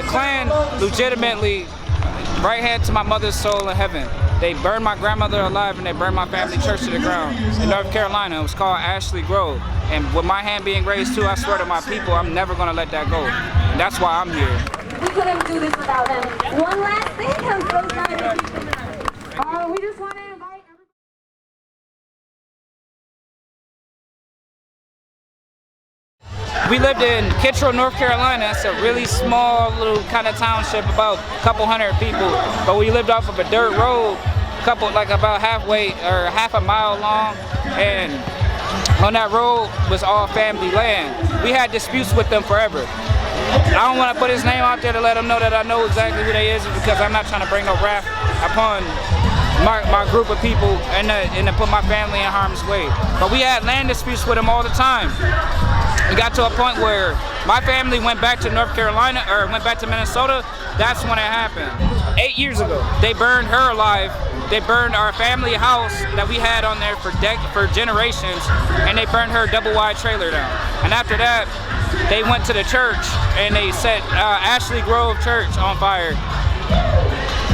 Klan legitimately right hand to my mother's soul in heaven. They burned my grandmother alive and they burned my family church to the ground in North Carolina. It was called Ashley Grove. And with my hand being raised too, I swear to my people, I'm never gonna let that go. And that's why I'm here. We couldn't do this without them. One last thing, I'm so sorry. We just want to invite We lived in Kittrell, North Carolina. It's a really small little kind of township, about a couple hundred people. But we lived off of a dirt road, like about halfway or half a mile long. And on that road was all family land. We had disputes with them forever. I don't want to put his name out there to let him know that I know exactly who they is, because I'm not trying to bring no wrath upon my group of people and to put my family in harm's way. But we had land disputes with them all the time. We got to a point where my family went back to North Carolina, or went back to Minnesota. That's when it happened. 8 years ago, they burned her alive. They burned our family house that we had on there for generations, and they burned her double-wide trailer down. And after that, they went to the church and they set Ashley Grove Church on fire.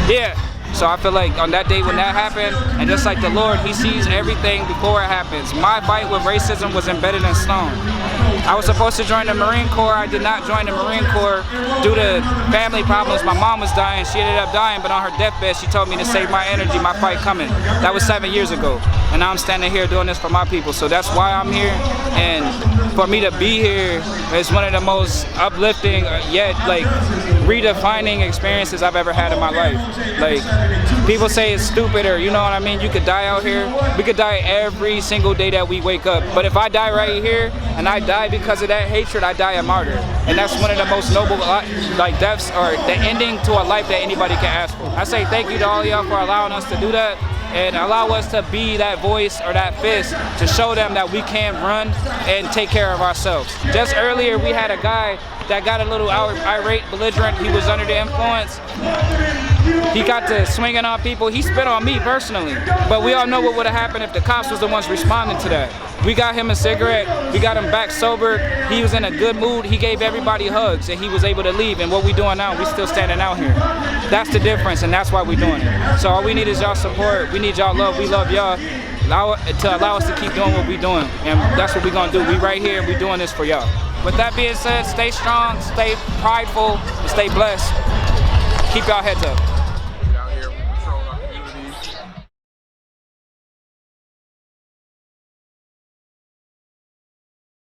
Yeah. So I feel like on that day when that happened, and just like the Lord, He sees everything before it happens. My fight with racism was embedded in stone. I was supposed to join the Marine Corps. I did not join the Marine Corps due to family problems. My mom was dying. She ended up dying, but on her deathbed, she told me to save my energy, my fight coming. That was 7 years ago. And now I'm standing here doing this for my people. So that's why I'm here. And for me to be here is one of the most uplifting, yet like redefining experiences I've ever had in my life. Like, people say it's stupid, or you know what I mean, you could die out here. We could die every single day that we wake up. But if I die right here, and I die because of that hatred, I die a martyr. And that's one of the most noble like deaths, or the ending to a life that anybody can ask for. I say thank you to all y'all for allowing us to do that, and allow us to be that voice or that fist to show them that we can run and take care of ourselves. Just earlier, we had a guy that got a little irate, belligerent. He was under the influence. He got to swinging on people. He spit on me personally. But we all know what would have happened if the cops was the ones responding to that. We got him a cigarette. We got him back sober. He was in a good mood. He gave everybody hugs, and he was able to leave. And what we doing now, we still standing out here. That's the difference, and that's why we doing it. So all we need is y'all support. We need y'all love. We love y'all to allow us to keep doing what we doing. And that's what we gonna do. We right here. We doing this for y'all. With that being said, stay strong, stay prideful, and stay blessed. Keep y'all heads up.